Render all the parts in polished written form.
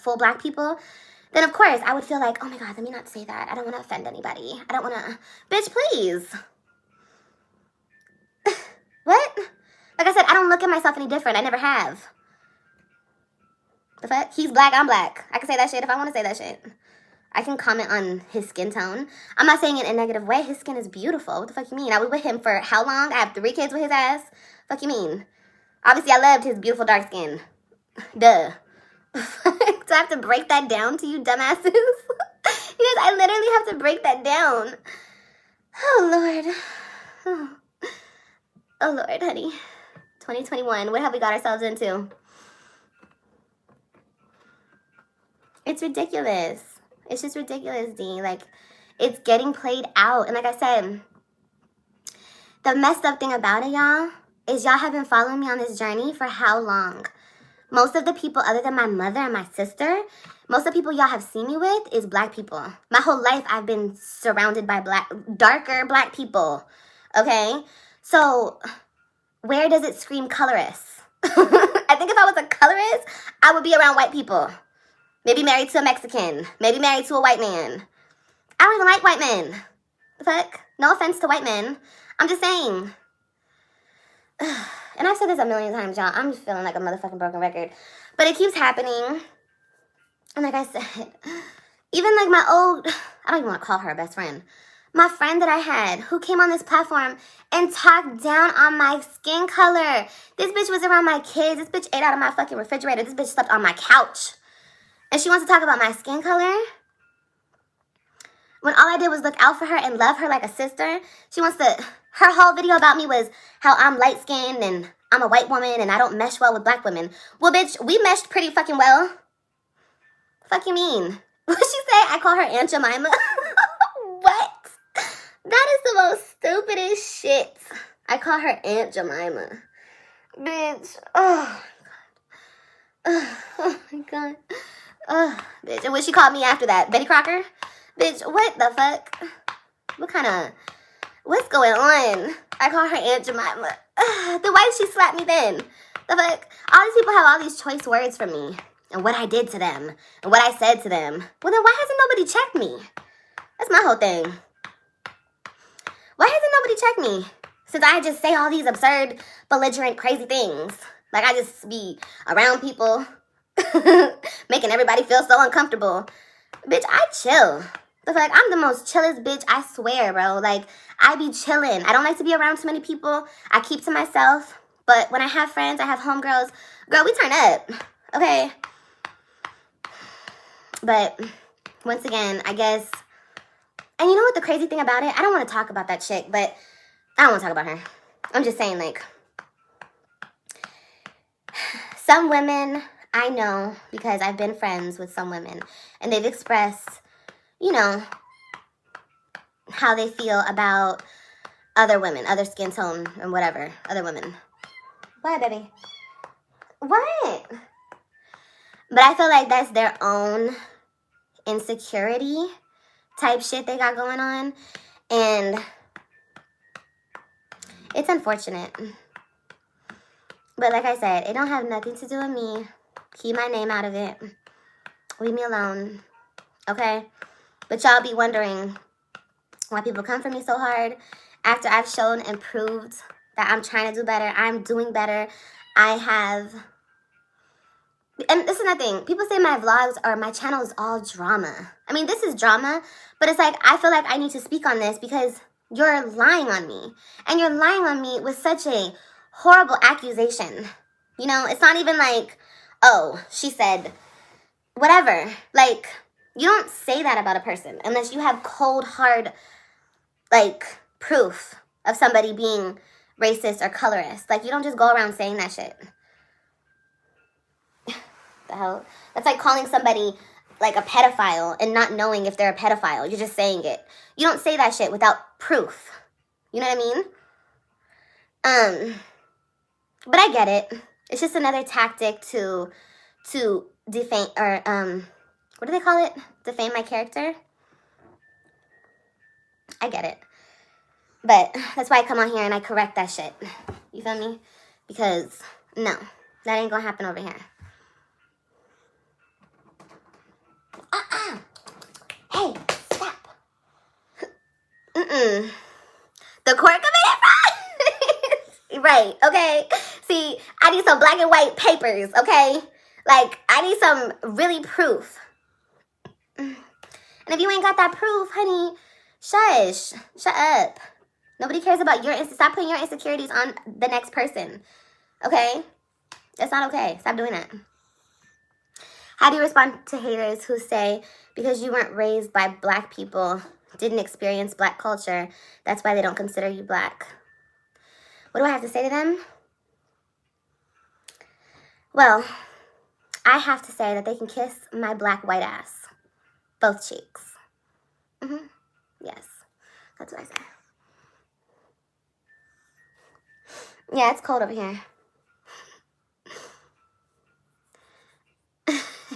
full black people, then of course I would feel like, oh my God, let me not say that. I don't want to offend anybody. I don't want to, bitch, please. What? Like I said, I don't look at myself any different. I never have. The fuck? He's black, I'm black. I can say that shit if I want to say that shit. I can comment on his skin tone. I'm not saying it in a negative way. His skin is beautiful. What the fuck you mean? I was with him for how long? I have 3 kids with his ass. Fuck you mean? Obviously, I loved his beautiful dark skin. Duh. Do I have to break that down to you dumbasses? Yes, I literally have to break that down. Oh, Lord. Oh, Lord, honey. 2021. What have we got ourselves into? It's ridiculous. It's just ridiculous, D. Like, it's getting played out. And like I said, the messed up thing about it, y'all, is y'all have been following me on this journey for how long? Most of the people, other than my mother and my sister, most of the people y'all have seen me with is black people. My whole life, I've been surrounded by darker black people. Okay? So, where does it scream colorist? I think if I was a colorist, I would be around white people. Maybe married to a Mexican. Maybe married to a white man. I don't even like white men. The fuck? No offense to white men. I'm just saying. And I've said this a million times, y'all. I'm just feeling like a motherfucking broken record. But it keeps happening. And like I said, even like my old, I don't even want to call her a best friend. My friend that I had who came on this platform and talked down on my skin color. This bitch was around my kids. This bitch ate out of my fucking refrigerator. This bitch slept on my couch. And she wants to talk about my skin color? When all I did was look out for her and love her like a sister, she wants to, her whole video about me was how I'm light-skinned and I'm a white woman and I don't mesh well with black women. Well, bitch, we meshed pretty fucking well. Fuck you mean? What'd she say? I call her Aunt Jemima? What? That is the most stupidest shit. I call her Aunt Jemima. Bitch. Oh, my God. Oh, bitch. And what she called me after that? Betty Crocker? Bitch, what the fuck? What kind of... What's going on? I call her Aunt Jemima. Then why did she slap me then? The fuck? All these people have all these choice words for me. And what I did to them. And what I said to them. Well, then why hasn't nobody checked me? That's my whole thing. Why hasn't nobody checked me? Since I just say all these absurd, belligerent, crazy things. Like I just be around people. Making everybody feel so uncomfortable. Bitch, I chill. The fuck, I'm the most chillest bitch, I swear, bro. Like, I be chilling. I don't like to be around too many people. I keep to myself. But when I have friends, I have homegirls. Girl, we turn up. Okay? But, once again, I guess... And you know what the crazy thing about it? I don't want to talk about that chick, but... I don't want to talk about her. I'm just saying, like... Some women... I know because I've been friends with some women and they've expressed, you know, how they feel about other women, other skin tone and whatever, other women. What, baby? What? But I feel like that's their own insecurity type shit they got going on. And it's unfortunate. But like I said, it don't have nothing to do with me. Keep my name out of it. Leave me alone. Okay? But y'all be wondering why people come for me so hard after I've shown and proved that I'm trying to do better. I'm doing better. I have... And this is another thing. People say my vlogs or my channel is all drama. I mean, this is drama. But it's like, I feel like I need to speak on this because you're lying on me. And you're lying on me with such a horrible accusation. You know? It's not even like... Oh, she said, whatever. Like, you don't say that about a person unless you have cold, hard, like, proof of somebody being racist or colorist. Like, you don't just go around saying that shit. The hell? That's like calling somebody, like, a pedophile and not knowing if they're a pedophile. You're just saying it. You don't say that shit without proof. You know what I mean? But I get it. It's just another tactic to defame, or, what do they call it? Defame my character? I get it. But that's why I come on here and I correct that shit. You feel me? Because, no, that ain't gonna happen over here. white, okay? See, I need some black and white papers, okay? Like, I need some really proof. And if you ain't got that proof, honey, shush. Shut up. Nobody cares about your stop putting your insecurities on the next person, okay? That's not okay. Stop doing that. How do you respond to haters who say, because you weren't raised by black people, didn't experience black culture, that's why they don't consider you black? What do I have to say to them? Well, I have to say that they can kiss my black white ass. Both cheeks. Yes, that's what I say. Yeah, it's cold over here.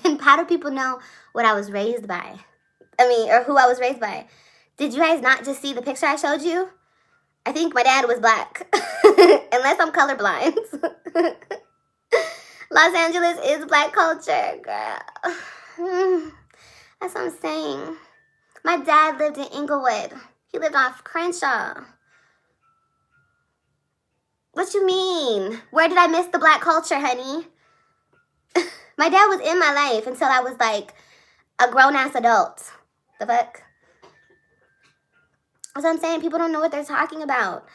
And how do people know what I was raised by? Or who I was raised by. Did you guys not just see the picture I showed you? I think my dad was black. Unless I'm colorblind. Los Angeles is black culture, girl. That's what I'm saying. My dad lived in Inglewood. He lived off Crenshaw. What you mean? Where did I miss the black culture, honey? My dad was in my life until I was like a grown-ass adult. The fuck? That's what I'm saying. People don't know what they're talking about.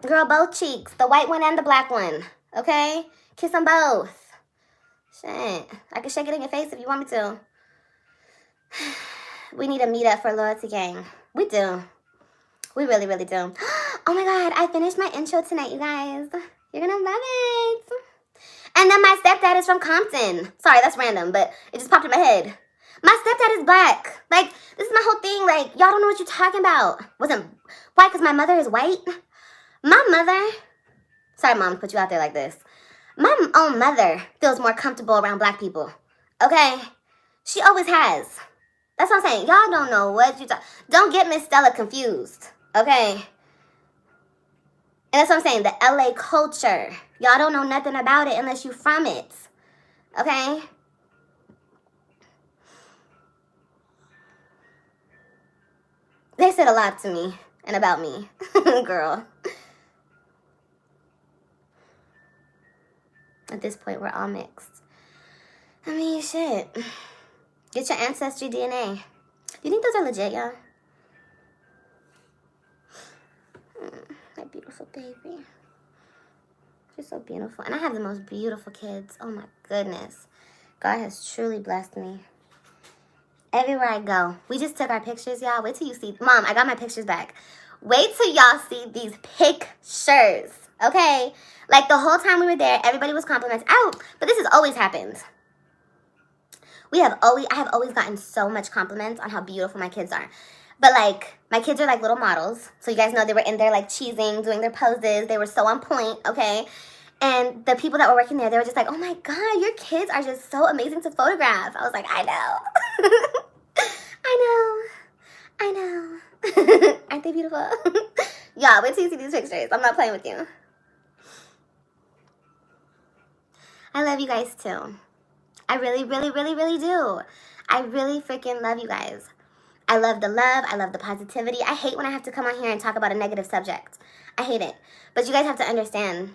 Girl, both cheeks. The white one and the black one. Okay? Kiss them both. Shit. I can shake it in your face if you want me to. We need a meetup for Loyalty Gang. We do. We really, really do. Oh my God. I finished my intro tonight, you guys. You're gonna love it. And then my stepdad is from Compton. Sorry, that's random, but it just popped in my head. My stepdad is black. Like, this is my whole thing. Like, y'all don't know what you're talking about. Wasn't white because my mother is white. My mother, sorry, Mom, to put you out there like this. My own mother feels more comfortable around black people. Okay? She always has. That's what I'm saying. Y'all don't know what you don't get Miss Stella confused. Okay? And that's what I'm saying. The LA culture. Y'all don't know nothing about it unless you from it. Okay? They said a lot to me and about me. Girl. At this point, we're all mixed. I mean, shit. Get your ancestry DNA. You think those are legit, y'all? My beautiful baby. She's so beautiful. And I have the most beautiful kids. Oh, my goodness. God has truly blessed me. Everywhere I go. We just took our pictures, y'all. Wait till you see. Mom, I got my pictures back. Wait till y'all see these pictures. Okay? Like, the whole time we were there, everybody was compliments. But this has always happened. I have always gotten so much compliments on how beautiful my kids are. But, like, my kids are like little models. So you guys know they were in there, like, cheesing, doing their poses. They were so on point, okay? And the people that were working there, they were just like, oh, my God, your kids are just so amazing to photograph. I was like, I know. I know. Aren't they beautiful? Y'all, wait till you see these pictures. I'm not playing with you. I love you guys, too. I really, really, really, really do. I really freaking love you guys. I love the love. I love the positivity. I hate when I have to come on here and talk about a negative subject. I hate it. But you guys have to understand,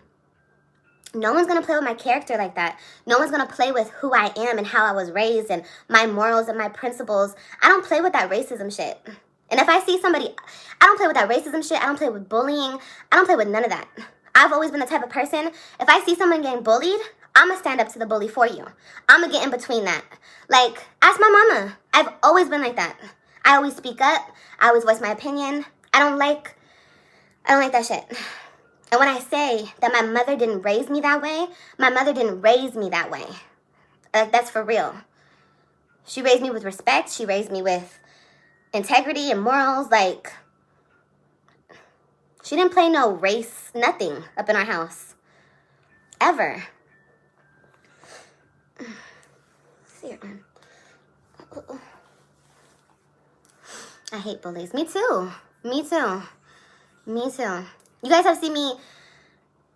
no one's going to play with my character like that. No one's going to play with who I am and how I was raised and my morals and my principles. I don't play with that racism shit. And if I see somebody, I don't play with that racism shit. I don't play with bullying. I don't play with none of that. I've always been the type of person, if I see someone getting bullied, I'm going to stand up to the bully for you. I'm going to get in between that. Like, ask my mama. I've always been like that. I always speak up. I always voice my opinion. I don't like that shit. And when I say that my mother didn't raise me that way, my mother didn't raise me that way. Like, that's for real. She raised me with respect. She raised me with integrity and morals. Like, she didn't play no race, nothing up in our house. Ever. I hate bullies. Me too. Me too. Me too. You guys have seen me,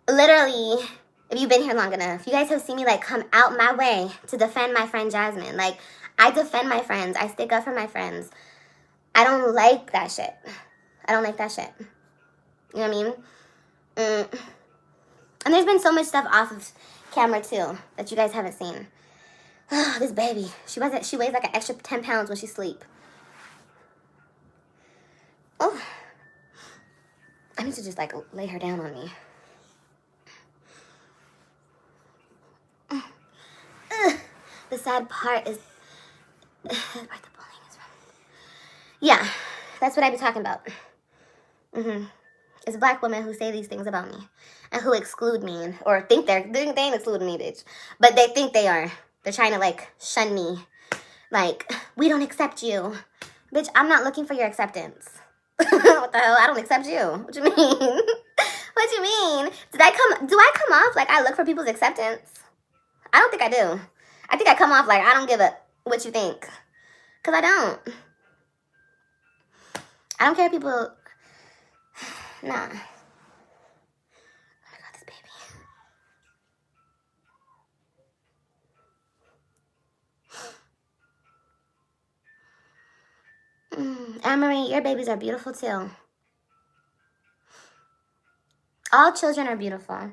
literally, if you've been here long enough, you guys have seen me, like, come out my way to defend my friend Jasmine. Like, I defend my friends. I stick up for my friends. I don't like that shit. I don't like that shit. You know what I mean? And there's been so much stuff off of camera too that you guys haven't seen. Oh, this baby. She weighs like an extra 10 pounds when she sleep. Oh. I need to just like lay her down on me. The sad part is where the bullying is from. Yeah, that's what I be talking about. It's black women who say these things about me and who exclude me or think they ain't excluding me, bitch. But they think they are. They're trying to like shun me. Like, we don't accept you. Bitch, I'm not looking for your acceptance. What the hell? I don't accept you. What you mean? What you mean? Do I come off like I look for people's acceptance? I don't think I do. I think I come off like I don't give a what you think. Because I don't. I don't care if people... Nah. Oh my God, this baby. Anne-Marie, your babies are beautiful too. All children are beautiful.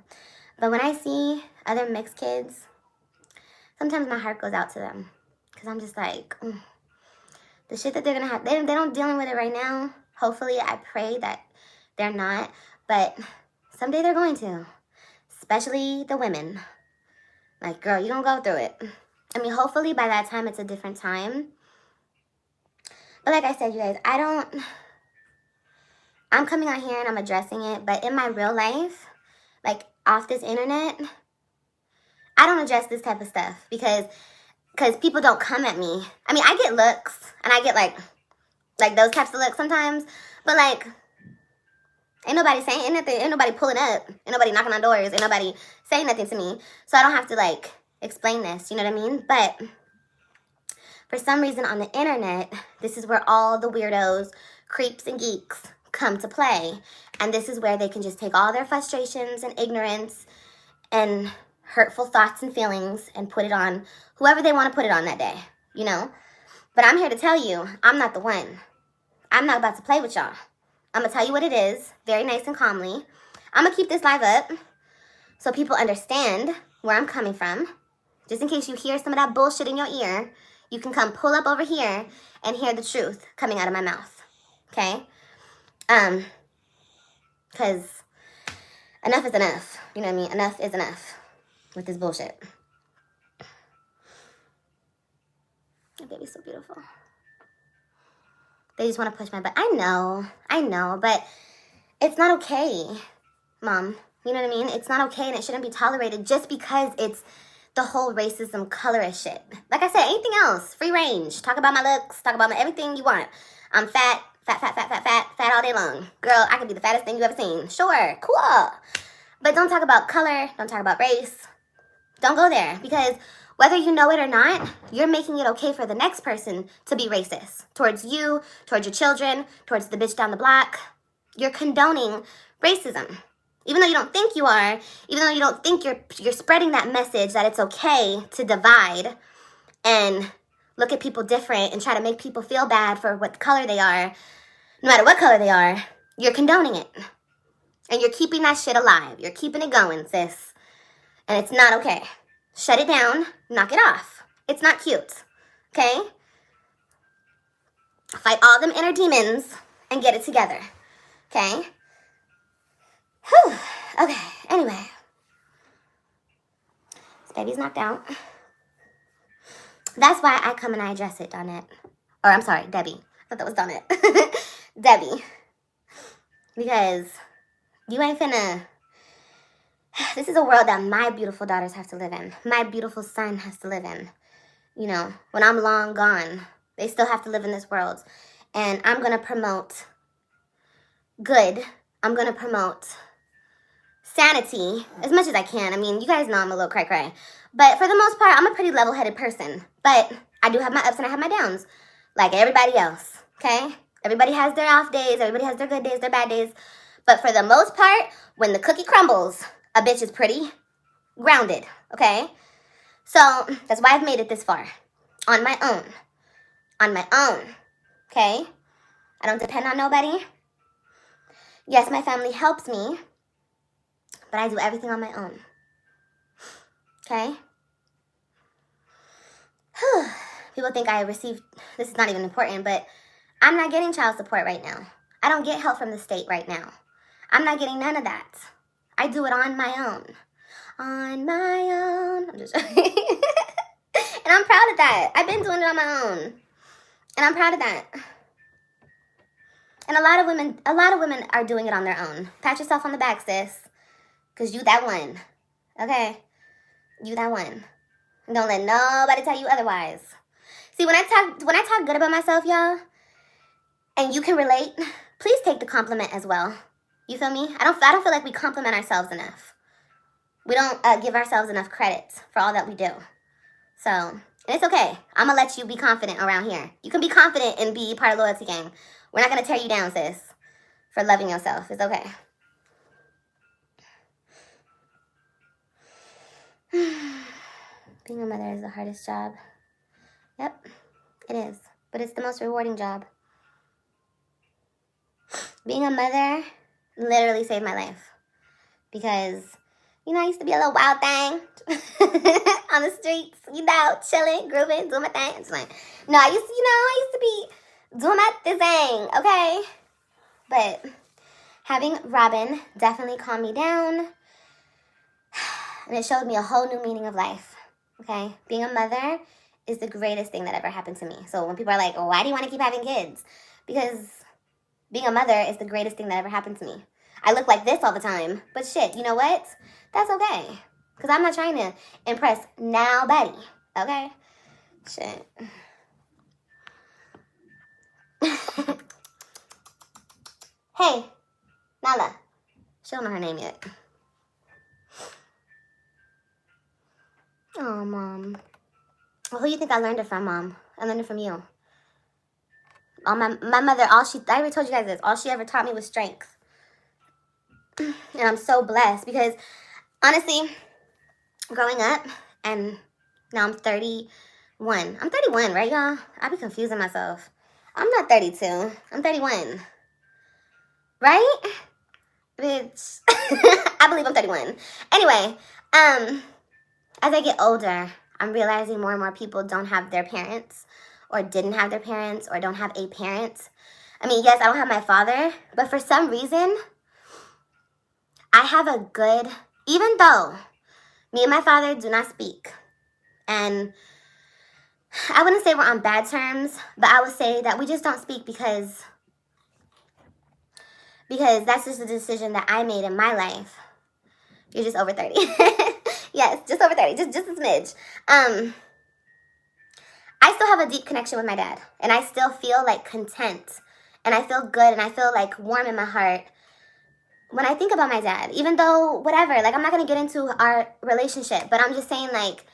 But when I see other mixed kids, sometimes my heart goes out to them. Because I'm just like, the shit that they're going to have, they don't dealing with it right now. Hopefully, I pray that they're not. But someday they're going to. Especially the women. Like, girl, you don't go through it. I mean, hopefully by that time it's a different time. But like I said, you guys, I'm coming out here and I'm addressing it. But in my real life, like off this internet, I don't address this type of stuff because people don't come at me. I mean, I get looks and I get like those types of looks sometimes. But like, ain't nobody saying anything. Ain't nobody pulling up. Ain't nobody knocking on doors. Ain't nobody saying nothing to me. So I don't have to like explain this. You know what I mean? But for some reason on the internet, this is where all the weirdos, creeps, and geeks come to play. And this is where they can just take all their frustrations and ignorance and hurtful thoughts and feelings and put it on whoever they want to put it on that day, you know? But I'm here to tell you, I'm not the one. I'm not about to play with y'all. I'm going to tell you what it is, very nice and calmly. I'm going to keep this live up so people understand where I'm coming from. Just in case you hear some of that bullshit in your ear, you can come pull up over here and hear the truth coming out of my mouth, okay? Because enough is enough. You know what I mean? Enough is enough with this bullshit. My baby's so beautiful. They just want to push my butt. I know, but it's not okay, Mom. You know what I mean? It's not okay and it shouldn't be tolerated just because it's the whole racism, colorist shit. Like I said, anything else, free range. Talk about my looks, talk about everything you want. I'm fat all day long. Girl, I could be the fattest thing you ever seen. Sure, cool. But don't talk about color, don't talk about race. Don't go there because whether you know it or not, you're making it okay for the next person to be racist. Towards you, towards your children, towards the bitch down the block. You're condoning racism. Even though you don't think you are, even though you don't think you're spreading that message that it's okay to divide and look at people different and try to make people feel bad for what color they are, no matter what color they are, you're condoning it. And you're keeping that shit alive. You're keeping it going, sis. And it's not okay. Shut it down. Knock it off. It's not cute. Okay? Fight all them inner demons and get it together. Okay? Whew. Okay, anyway. This baby's knocked out. That's why I come and I address it, Donette. Or, I'm sorry, Debbie. I thought that was Donette. Debbie. Because you ain't finna... This is a world that my beautiful daughters have to live in. My beautiful son has to live in. You know, when I'm long gone, they still have to live in this world. And I'm going to promote good. I'm going to promote sanity as much as I can. I mean, you guys know I'm a little cray-cray. But for the most part, I'm a pretty level-headed person. But I do have my ups and I have my downs. Like everybody else, okay? Everybody has their off days. Everybody has their good days, their bad days. But for the most part, when the cookie crumbles, a bitch is pretty grounded, okay? So that's why I've made it this far. On my own. On my own, okay? I don't depend on nobody. Yes, my family helps me, but I do everything on my own. Okay? People think I received, this is not even important, but I'm not getting child support right now. I don't get help from the state right now. I'm not getting none of that. I do it on my own. On my own. I'm just joking. And I'm proud of that. I've been doing it on my own. And I'm proud of that. And a lot of women are doing it on their own. Pat yourself on the back, sis. Because you that one. Okay? You that one. And don't let nobody tell you otherwise. See, when I talk good about myself, y'all, and you can relate, please take the compliment as well. You feel me? I don't feel like we compliment ourselves enough. We don't give ourselves enough credit for all that we do. So, it's okay. I'm going to let you be confident around here. You can be confident and be part of Loyalty Gang. We're not going to tear you down, sis, for loving yourself. It's okay. Being a mother is the hardest job. Yep, it is. But it's the most rewarding job. Being a mother literally saved my life. Because, I used to be a little wild thing on the streets, chilling, grooving, doing my thing. It's like, no, I used to be doing my thing, okay? But having Robin definitely calmed me down. And it showed me a whole new meaning of life, okay? Being a mother is the greatest thing that ever happened to me. So when people are like, why do you want to keep having kids? Because being a mother is the greatest thing that ever happened to me. I look like this all the time. But shit, you know what? That's okay. Because I'm not trying to impress nobody, okay? Shit. Hey, Nala. She don't know her name yet. Oh, Mom. Well, who do you think I learned it from, Mom? I learned it from you. My mother, I already told you guys this, all she ever taught me was strength. And I'm so blessed because, honestly, growing up, and now I'm 31. I'm 31, right, y'all? I be confusing myself. I'm not 32. I'm 31. Right? Bitch. I believe I'm 31. Anyway, as I get older, I'm realizing more and more people don't have their parents, or didn't have their parents, or don't have a parent. I mean, yes, I don't have my father, but for some reason, I have a good, even though me and my father do not speak, and I wouldn't say we're on bad terms, but I would say that we just don't speak because that's just a decision that I made in my life. You're just over 30. Yes, just over 30, just a smidge. I still have a deep connection with my dad, and I still feel like content, and I feel good, and I feel like warm in my heart when I think about my dad, even though whatever, like I'm not going to get into our relationship, but I'm just saying like,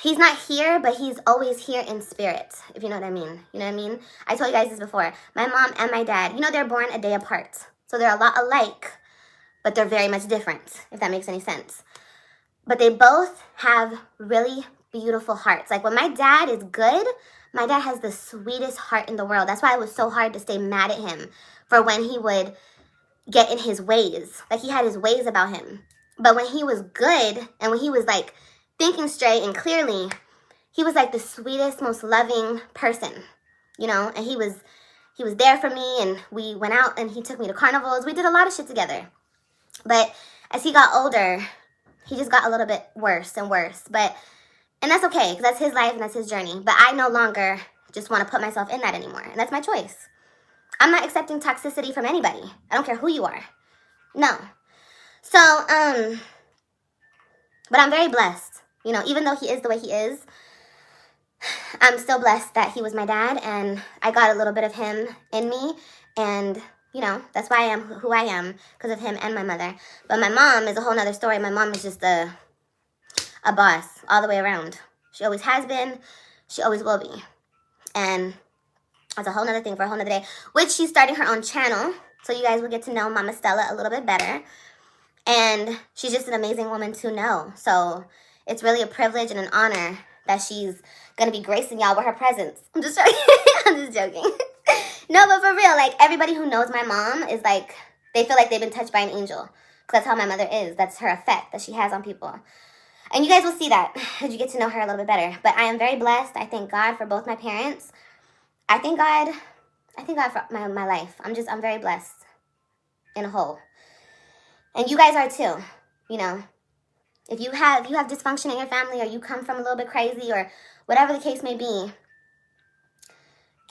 he's not here, but he's always here in spirit, if you know what I mean. You know what I mean? I told you guys this before. My mom and my dad, they're born a day apart, so they're a lot alike, but they're very much different, if that makes any sense. But they both have really beautiful hearts. Like when my dad is good, my dad has the sweetest heart in the world. That's why it was so hard to stay mad at him for when he would get in his ways. Like he had his ways about him. But when he was good and when he was like thinking straight and clearly, he was like the sweetest, most loving person, and he was there for me, and we went out and he took me to carnivals. We did a lot of shit together. But as he got older, he just got a little bit worse and worse. And that's okay, because that's his life and that's his journey. But I no longer just want to put myself in that anymore. And that's my choice. I'm not accepting toxicity from anybody. I don't care who you are. No. So, but I'm very blessed. Even though he is the way he is, I'm still blessed that he was my dad. And I got a little bit of him in me. And, that's why I am who I am, because of him and my mother. But my mom is a whole nother story. My mom is just a boss all the way around. She always has been. She always will be. And that's a whole nother thing for a whole nother day, which she's starting her own channel. So you guys will get to know Mama Stella a little bit better. And she's just an amazing woman to know. So it's really a privilege and an honor that she's going to be gracing y'all with her presence. I'm just joking. I'm just joking. No, but for real, like, everybody who knows my mom is like, they feel like they've been touched by an angel. Because that's how my mother is. That's her effect that she has on people. And you guys will see that as you get to know her a little bit better. But I am very blessed. I thank God for both my parents. I thank God for my life. I'm very blessed in a whole. And you guys are too, you know. If you have dysfunction in your family, or you come from a little bit crazy, or whatever the case may be,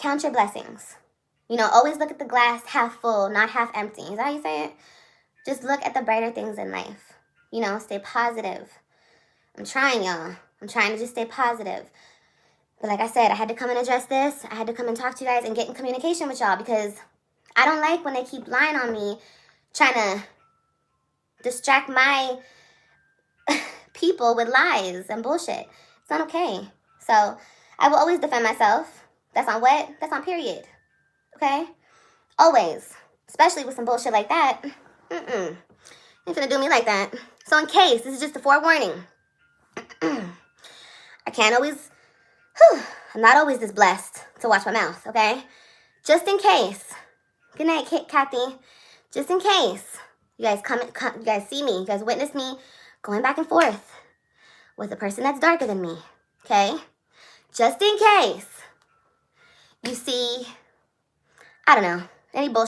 count your blessings. You know, always look at the glass half full, not half empty. Is that how you say it? Just look at the brighter things in life. You know, stay positive. I'm trying, y'all. I'm trying to just stay positive. But like I said, I had to come and address this. I had to come and talk to you guys and get in communication with y'all, because I don't like when they keep lying on me, trying to distract my people with lies and bullshit. It's not okay. So I will always defend myself. That's on what? That's on period. Okay? Always. Especially with some bullshit like that. Ain't finna do me like that. So in case, this is just a forewarning. I can't always, I'm not always this blessed to watch my mouth, okay? Just in case. Good night, Kathy. Just in case. You guys see me, you guys witness me going back and forth with a person that's darker than me, okay? Just in case you see, I don't know, any bullshit.